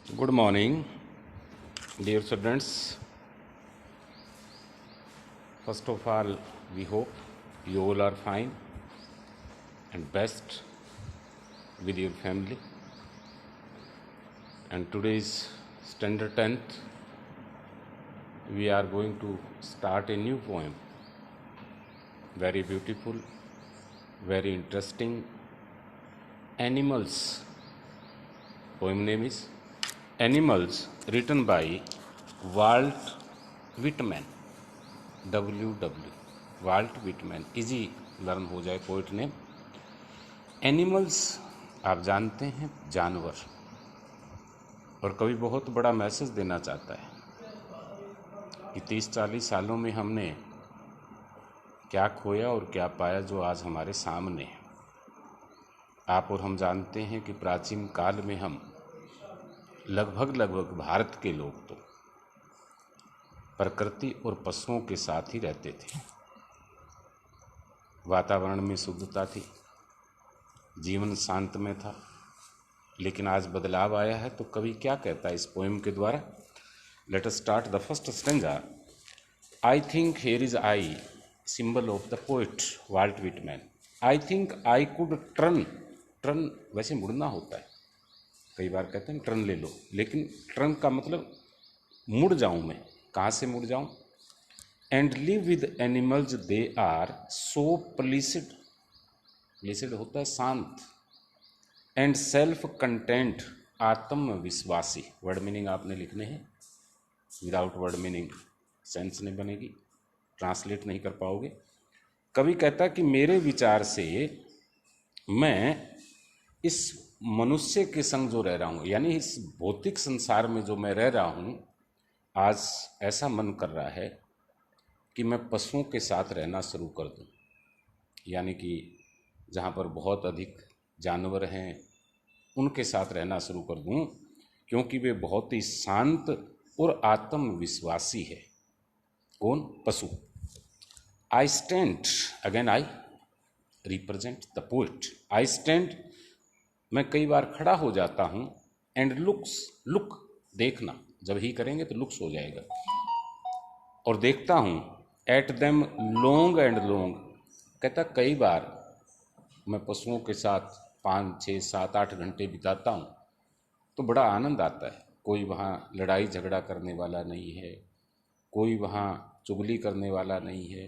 Good morning, dear students. First of all, we hope you all are fine and best with your family. And today's standard 10th, we are going to start a new poem. Very beautiful, very interesting. Animals. Poem name is Animals, written by Walt Whitman. WW Walt Whitman, easy learn हो जाए poet name. Animals आप जानते हैं, जानवर। और कवि बहुत बड़ा मैसेज देना चाहता है कि 30-40 सालों में हमने क्या खोया और क्या पाया जो आज हमारे सामने है। आप और हम जानते हैं कि प्राचीन काल में हम लगभग भारत के लोग तो प्रकृति और पशुओं के साथ ही रहते थे। वातावरण में शुद्धता थी, जीवन शांत में था। लेकिन आज बदलाव आया है। तो कवि क्या कहता है इस पोएम के द्वारा? Let us start the first stanza. I think here is I, symbol of the poet Walt Whitman. I think I could turn वैसे मुड़ना होता है, कई बार कहते हैं टर्न ले लो, लेकिन टर्न का मतलब मुड़ जाऊं मैं। कहाँ से मुड़ जाऊं? And live with animals they are so placid, placid होता है शांत, एंड सेल्फ कंटेंट, आत्मविश्वासी। वर्ड मीनिंग आपने लिखने हैं, विदाउट वर्ड मीनिंग सेंस नहीं बनेगी, ट्रांसलेट नहीं कर पाओगे। कवि कहता कि मेरे विचार से मैं इस मनुष्य के संग जो रह रहा हूँ, यानी इस भौतिक संसार में जो मैं रह रहा हूँ, आज ऐसा मन कर रहा है कि मैं पशुओं के साथ रहना शुरू कर दूं। यानी कि जहाँ पर बहुत अधिक जानवर हैं उनके साथ रहना शुरू कर दूं, क्योंकि वे बहुत ही शांत और आत्मविश्वासी है। कौन? पशु। I stand, again I represent the poet. I stand, मैं कई बार खड़ा हो जाता हूँ, एंड लुक्स, लुक देखना, जब ही करेंगे तो लुक्स हो जाएगा, और देखता हूँ, at them long and long. कहता कई बार मैं पशुओं के साथ 5, 6, 7, 8 घंटे बिताता हूँ तो बड़ा आनंद आता है। कोई वहाँ लड़ाई झगड़ा करने वाला नहीं है, कोई वहाँ चुगली करने वाला नहीं है,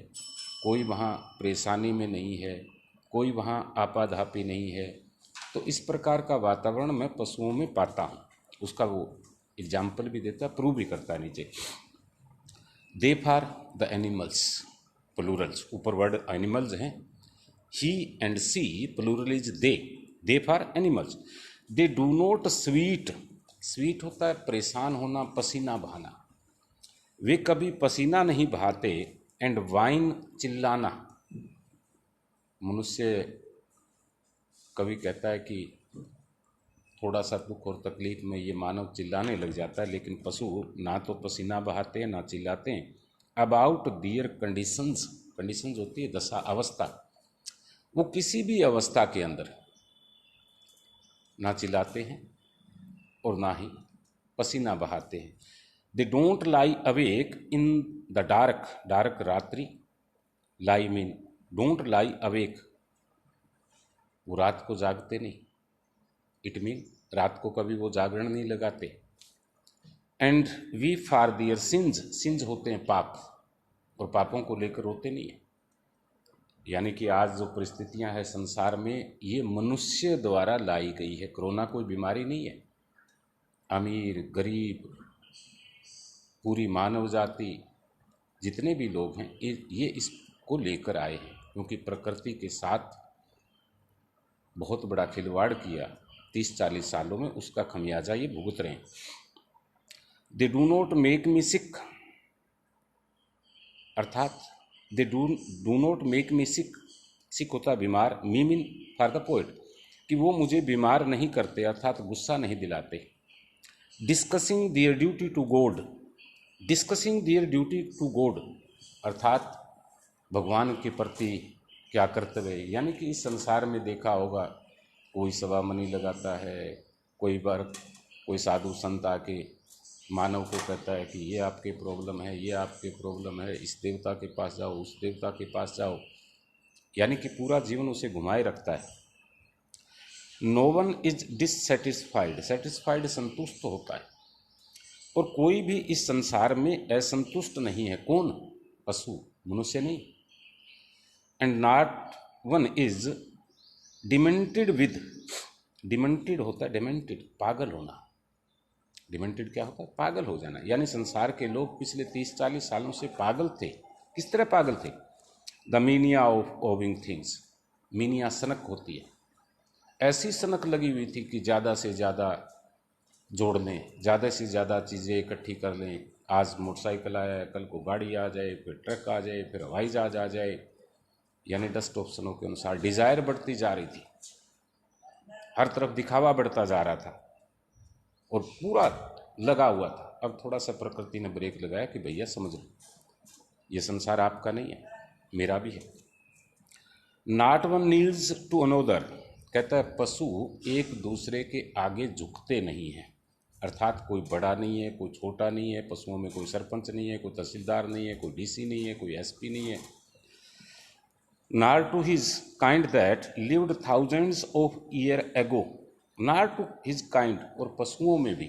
कोई वहाँ परेशानी में नहीं है, कोई वहाँ आपाधापी नहीं है। तो इस प्रकार का वातावरण मैं पशुओं में पाता हूँ। उसका वो एग्जाम्पल भी देता, प्रूव भी करता नीचे। They for the animals, plurals, ऊपर वर्ड एनिमल्स हैं, he and she, plural is they for animals. They do not sweat, sweat होता है परेशान होना, पसीना बहाना। वे कभी पसीना नहीं बहाते, एंड वाइन, चिल्लाना। मनुष्य, कवि कहता है कि थोड़ा सा दुख और तकलीफ में ये मानव चिल्लाने लग जाता है, लेकिन पशु ना तो पसीना बहाते हैं ना चिल्लाते हैं। अबाउट दियर कंडीशंस, कंडीशंस होती है दशा, अवस्था, वो किसी भी अवस्था के अंदर ना चिल्लाते हैं और ना ही पसीना बहाते हैं। They don't lie awake in the dark, dark रात्रि, लाई मीन डोंट लाई अवेक, वो रात को जागते नहीं, इट मीन रात को कभी वो जागरण नहीं लगाते। And we for their sins, sins होते हैं पाप, और पापों को लेकर रोते नहीं है। यानी कि आज जो परिस्थितियां हैं संसार में, ये मनुष्य द्वारा लाई गई है। कोरोना कोई बीमारी नहीं है। अमीर गरीब, पूरी मानव जाति, जितने भी लोग हैं, ये इसको लेकर आए हैं, क्योंकि प्रकृति के साथ बहुत बड़ा खिलवाड़ किया 30-40 सालों में, उसका खमियाजा ये भुगत रहे हैं। They do not make me sick, अर्थात they do not make me sick, sick होता है बीमार, me mean for the poet, कि वो मुझे बीमार नहीं करते, अर्थात गुस्सा नहीं दिलाते। Discussing their duty to God, discussing their duty to God, अर्थात भगवान के प्रति क्या कर्तव्य है। यानी कि इस संसार में देखा होगा, कोई सवा मनी लगाता है, कोई बार कोई साधु संत आके मानव को कहता है कि ये आपके प्रॉब्लम है, ये आपके प्रॉब्लम है, इस देवता के पास जाओ, उस देवता के पास जाओ, यानी कि पूरा जीवन उसे घुमाए रखता है। No one is dissatisfied, satisfied संतुष्ट होता है, और कोई भी इस संसार में असंतुष्ट नहीं है। कौन? पशु, मनुष्य नहीं। And not one is demented with, demented होता है डिमेंटेड, पागल होना। डिमेंटेड क्या होता है? पागल हो जाना। यानी संसार के लोग पिछले 30-40 सालों से पागल थे। किस तरह पागल थे? The mania of owing things, mania सनक होती है, ऐसी सनक लगी हुई थी कि ज़्यादा से ज़्यादा जोड़ लें, ज़्यादा से ज़्यादा चीज़ें इकट्ठी कर लें। आज मोटरसाइकिल आया, कल को गाड़ी आ जाए, फिर ट्रक आ जाए, फिर हवाई जहाज आ जाए, यानी 10 ऑप्शनों के अनुसार डिज़ायर बढ़ती जा रही थी, हर तरफ दिखावा बढ़ता जा रहा था और पूरा लगा हुआ था। अब थोड़ा सा प्रकृति ने ब्रेक लगाया कि भैया समझ लो, ये संसार आपका नहीं है, मेरा भी है। Not one needs to another, कहता है पशु एक दूसरे के आगे झुकते नहीं हैं, अर्थात कोई बड़ा नहीं है, कोई छोटा नहीं है। पशुओं में कोई सरपंच नहीं है, कोई तहसीलदार नहीं है, कोई डीसी नहीं है, कोई एसपी नहीं है। nor to his kind that lived thousands of year ago, nor to his kind, और पशुओं में भी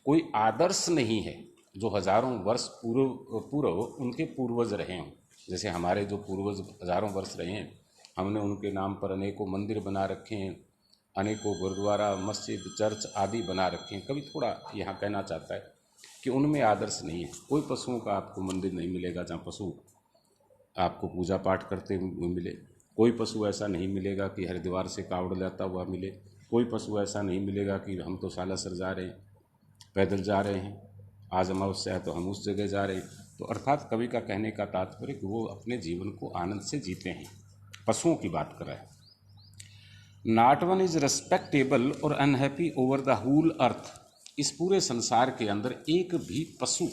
कोई आदर्श नहीं है जो हजारों वर्ष पूर्व उनके पूर्वज रहे हों। जैसे हमारे जो पूर्वज हजारों वर्ष रहे हैं, हमने उनके नाम पर अनेकों मंदिर बना रखे हैं, अनेकों गुरुद्वारा, मस्जिद, चर्च आदि बना रखे हैं। कभी थोड़ा यहाँ कहना चाहता है कि उनमें आदर्श नहीं है। कोई पशुओं का आपको मंदिर नहीं मिलेगा जहाँ पशु आपको पूजा पाठ करते हुए मिले। कोई पशु ऐसा नहीं मिलेगा कि हरिद्वार से कावड़ लाता हुआ मिले। कोई पशु ऐसा नहीं मिलेगा कि हम तो सालासर जा रहे हैं, पैदल जा रहे हैं, आज अमावस्या है तो हम उस जगह जा रहे हैं। तो अर्थात कवि का कहने का तात्पर्य कि वो अपने जीवन को आनंद से जीते हैं। पशुओं की बात कर रहा है। नॉट वन इज रेस्पेक्टेबल और unhappy over the whole earth, इस पूरे संसार के अंदर एक भी पशु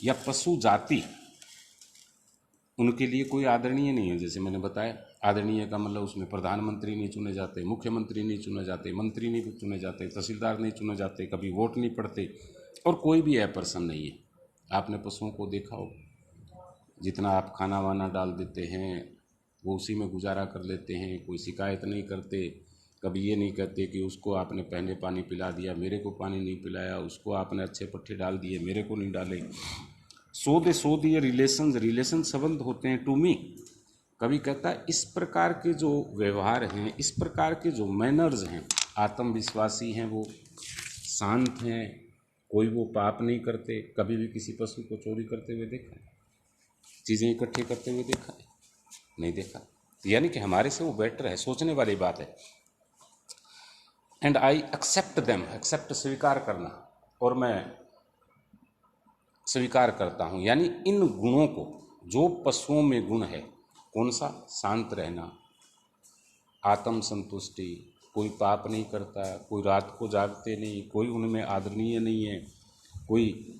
या पशु जाति उनके लिए कोई आदरणीय नहीं है। जैसे मैंने बताया, आदरणीय का मतलब उसमें प्रधानमंत्री नहीं चुने जाते, मुख्यमंत्री नहीं चुने जाते, मंत्री नहीं चुने जाते, तहसीलदार नहीं चुने जाते, कभी वोट नहीं पड़ते, और कोई भी ए पर्सन नहीं है। आपने पशुओं को देखा हो, जितना आप खाना वाना डाल देते हैं वो उसी में गुजारा कर लेते हैं, कोई शिकायत नहीं करते, कभी ये नहीं कहते कि उसको आपने पहले पानी पिला दिया, मेरे को पानी नहीं पिलाया, उसको आपने अच्छे पट्टे डाल दिए, मेरे को नहीं डाले। सो दिए रिलेशन संबंध होते हैं टू मी। कभी कहता है इस प्रकार के जो व्यवहार हैं, इस प्रकार के जो मैनर्स हैं, आत्मविश्वासी हैं, वो शांत हैं, कोई वो पाप नहीं करते। कभी भी किसी पशु को चोरी करते हुए देखा है? चीज़ें इकट्ठी करते हुए देखा है? नहीं देखा। यानी कि हमारे से वो बेटर है, सोचने वाली बात है। And I accept them, accept स्वीकार करना, और मैं स्वीकार करता हूँ। यानी इन गुणों को, जो पशुओं में गुण है, कौन सा? शांत रहना, आत्म संतुष्टि, कोई पाप नहीं करता, कोई रात को जागते नहीं, कोई उनमें आदरणीय नहीं है, कोई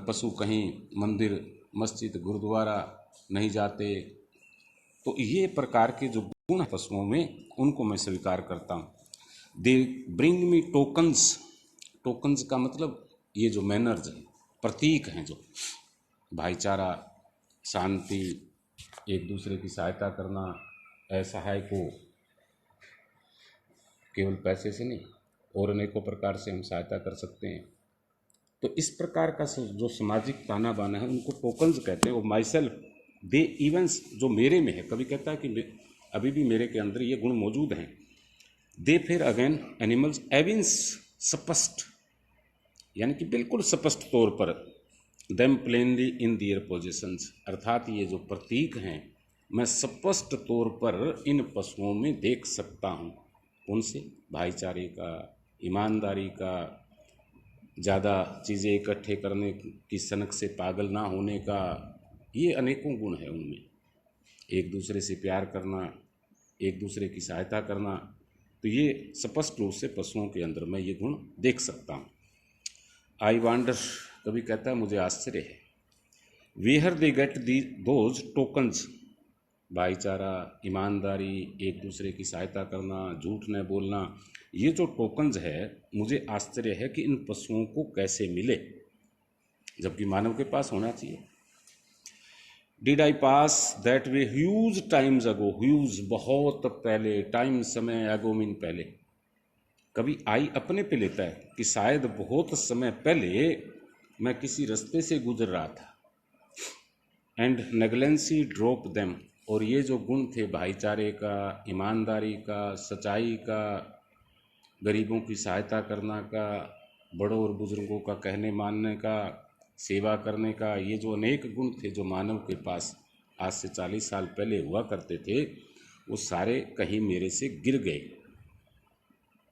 पशु कहीं मंदिर, मस्जिद, गुरुद्वारा नहीं जाते। तो ये प्रकार के जो गुण हैं पशुओं में, उनको मैं स्वीकार करता हूँ। They bring me tokens, tokens का मतलब ये जो मैनर्स हैं, प्रतीक हैं, जो भाईचारा, शांति, एक दूसरे की सहायता करना, असहाय को केवल पैसे से नहीं और अनेकों प्रकार से हम सहायता कर सकते हैं। तो इस प्रकार का जो सामाजिक ताना बाना है उनको टोकन्स कहते हैं। और माई सेल्फ दे इवेंट्स, जो मेरे में है, कभी कहता है कि अभी भी मेरे के अंदर ये गुण मौजूद हैं। दे फिर अगेन एनिमल्स एविंस स्पष्ट, यानी कि बिल्कुल स्पष्ट तौर पर, देम प्लेनली इन दियर पोजिशंस, अर्थात ये जो प्रतीक हैं मैं स्पष्ट तौर पर इन पशुओं में देख सकता हूँ। उनसे भाईचारे का, ईमानदारी का, ज़्यादा चीज़ें इकट्ठे करने की सनक से पागल ना होने का, ये अनेकों गुण है उनमें। एक दूसरे से प्यार करना, एक दूसरे की सहायता करना, तो ये स्पष्ट रूप से पशुओं के अंदर मैं ये गुण देख सकता हूँ। आई वांडर, कभी कहता है मुझे आश्चर्य है, where they get the those tokens, भाईचारा, ईमानदारी, एक दूसरे की सहायता करना, झूठ न बोलना, ये जो टोकन्स है, मुझे आश्चर्य है कि इन पशुओं को कैसे मिले, जबकि मानव के पास होना चाहिए। Did I pass that way huge times ago, huge बहुत पहले, टाइम समय, एगो मीन पहले। कभी आई अपने पे लेता है कि शायद बहुत समय पहले मैं किसी रास्ते से गुजर रहा था। एंड नेगलेंसी ड्रॉप देम, और ये जो गुण थे भाईचारे का, ईमानदारी का, सच्चाई का, गरीबों की सहायता करना का, बड़ों और बुजुर्गों का कहने मानने का, सेवा करने का, ये जो अनेक गुण थे जो मानव के पास आज से 40 साल पहले हुआ करते थे, वो सारे कहीं मेरे से गिर गए,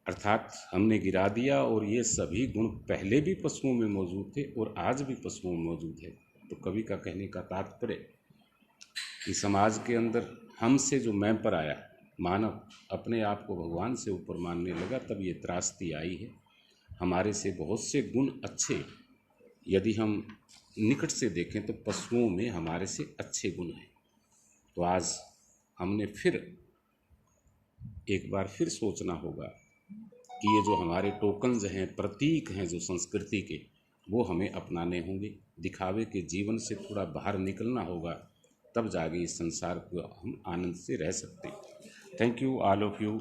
अर्थात हमने गिरा दिया। और ये सभी गुण पहले भी पशुओं में मौजूद थे और आज भी पशुओं में मौजूद है। तो कवि का कहने का तात्पर्य कि समाज के अंदर हमसे जो मैं पर आया, मानव अपने आप को भगवान से ऊपर मानने लगा, तब ये त्रासदी आई है। हमारे से बहुत से गुण अच्छे, यदि हम निकट से देखें तो पशुओं में हमारे से अच्छे गुण हैं। तो आज हमने फिर एक बार फिर सोचना होगा कि ये जो हमारे टोकन्स हैं, प्रतीक हैं जो संस्कृति के, वो हमें अपनाने होंगे। दिखावे के जीवन से थोड़ा बाहर निकलना होगा, तब जाके इस संसार को हम आनंद से रह सकते हैं। Thank you all of you.